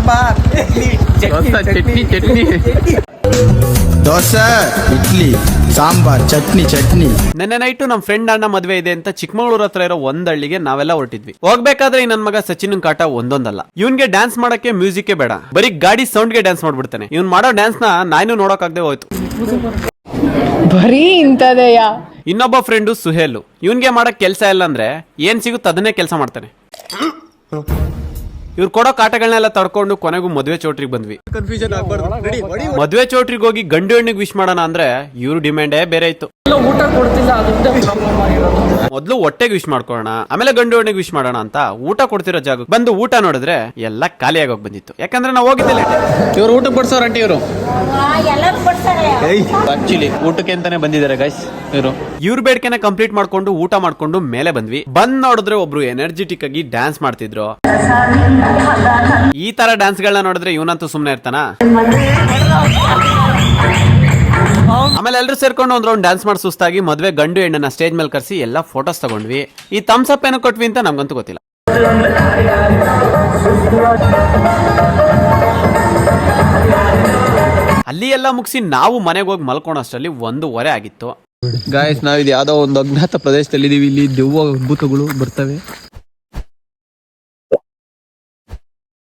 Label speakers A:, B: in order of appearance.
A: ಸಾಂಬಾರ್
B: ಚಟ್ನಿ ಚಟ್ನಿ
C: ದೋಸೆ ಇಡ್ಲಿ ಸಾಂಬಾರ್ ಚಟ್ನಿ.
B: ನೆನ್ನೆ ನೈಟು ನಮ್ಮ ಫ್ರೆಂಡ್ ಅಣ್ಣ ಮದ್ವೆ ಇದೆ ಅಂತ ಚಿಕ್ಕಮಗಳೂರು ಹತ್ರ ಇರೋ ಒಂದ್ ಹಳ್ಳಿಗೆ ನಾವೆಲ್ಲ ಹೊರಟಿದ್ವಿ. ಹೋಗ್ಬೇಕಾದ್ರೆ ಈ ನನ್ ಮಗ ಸಚಿನ್ ಕಾಟ ಒಂದೊಂದಲ್ಲ. ಇವನ್ಗೆ ಡ್ಯಾನ್ಸ್ ಮಾಡಕ್ಕೆ ಮ್ಯೂಸಿಕ್ ಬೇಡ, ಬರೀ ಗಾಡಿ ಸೌಂಡ್ಗೆ ಡ್ಯಾನ್ಸ್ ಮಾಡ್ಬಿಡ್ತಾನೆ. ಇವ್ನ್ ಮಾಡೋ ಡ್ಯಾನ್ಸ್ ನ ನಾನು ನೋಡೋಕಾಗದೆ ಹೋಯ್ತು.
D: ಬರೀ ಇಂತದೆಯ.
B: ಇನ್ನೊಬ್ಬ ಫ್ರೆಂಡು ಸುಹೇಲು, ಇವನ್ಗೆ ಮಾಡಕ್ ಕೆಲ್ಸ ಇಲ್ಲ ಅಂದ್ರೆ ಏನ್ ಸಿಗುತ್ತೆ ಅದನ್ನೇ ಕೆಲಸ ಮಾಡ್ತಾನೆ. ಇವ್ರು ಕೊಡೋ ಕಾಟಗಳನ್ನೆಲ್ಲ ತಡ್ಕೊಂಡು ಕೊನೆಗೂ ಮದ್ವೆ ಚೌಟ್ರಿಗೆ ಬಂದ್ವಿ. ಮದ್ವೆ ಚೌಟ್ರಿಗೆ ಹೋಗಿ ಗಂಡು ಹೆಣ್ಣಿಗೆ ವಿಶ್ ಮಾಡೋಣ ಅಂದ್ರೆ ಇವ್ರು ಡಿಮ್ಯಾಂಡೇ ಬೇರೆ ಇತ್ತು.
D: ಊಟ ಕೊಡ್ತಿಲ್ಲ,
B: ಮೊದ್ಲು ಹೊಟ್ಟೆಗೆ ವಿಶ್ ಮಾಡ್ಕೊಳ್ಳೋಣ, ಆಮೇಲೆ ಗಂಡು ಹೆಣ್ಣಿಗೆ ವಿಶ್ ಮಾಡೋಣ ಅಂತ ಊಟ ಕೊಡ್ತಿರೋ ಜಾಗ ಬಂದು ಊಟ ನೋಡಿದ್ರೆ ಎಲ್ಲ ಖಾಲಿಯಾಗೋಗಿ ಬಂದಿತ್ತು. ಯಾಕಂದ್ರೆ ನಾವು ಹೋಗಿದ್ದಿಲ್ಲ. ಇವ್ರು ಊಟಕ್ಕೆ ಬಡ್ಸೋರ್ ಅಂಟಿ ಇವರು ಆಕ್ಚುಲಿ ಊಟಕ್ಕೆ ಅಂತಾನೆ ಬಂದಿದ್ದಾರೆ ಗೈಸ್. ಇವ್ರ ಬೇಡಿಕೆನ ಕಂಪ್ಲೀಟ್ ಮಾಡ್ಕೊಂಡು ಊಟ ಮಾಡ್ಕೊಂಡು ಮೇಲೆ ಬಂದ್ವಿ. ಬಂದ್ ನೋಡಿದ್ರೆ ಒಬ್ರು ಎನರ್ಜೆಟಿಕ್ ಆಗಿ ಡ್ಯಾನ್ಸ್ ಮಾಡ್ತಿದ್ರು. ಈ ತರ ಡ್ಯಾನ್ಸ್ ಗಳನ್ನ ನೋಡಿದ್ರೆ ಇವನಂತೂ ಸುಮ್ನೆ ಇರ್ತಾನ. ಆಮೇಲೆ ಎಲ್ಲರೂ ಸೇರ್ಕೊಂಡು ಒಂದ್ ರೌಂಡ್ ಡ್ಯಾನ್ಸ್ ಮಾಡಿ ಸುಸ್ತಾಗಿ ಮದ್ವೆ ಗಂಡು ಹೆಣ್ಣನ್ನ ಸ್ಟೇಜ್ ಮೇಲೆ ಕರ್ಸಿ ಎಲ್ಲಾ ಫೋಟೋಸ್ ತಗೊಂಡ್ವಿ. ಈ ಥಮ್ಸ್ ಅಪ್ ಏನೋ ಕೊಟ್ವಿ ಅಂತ ನಮ್ಗಂತೂ ಗೊತ್ತಿಲ್ಲ. ಅಲ್ಲಿ ಎಲ್ಲ ಮುಗಿಸಿ ನಾವು ಮನೆಗೆ ಹೋಗಿ ಮಲ್ಕೊಳೋಷ್ಟರಲ್ಲಿ 1:15 ಆಗಿತ್ತು.
A: ಗಾಯ್ಸ್, ನಾವಿದ್ ಯಾವ್ದೋ ಒಂದು ಅಜ್ಞಾತ ಪ್ರದೇಶದಲ್ಲಿ ಇದೀವಿ. ಇಲ್ಲಿ ದೆವ್ವ ಭೂತಗಳು ಬರ್ತವೆ.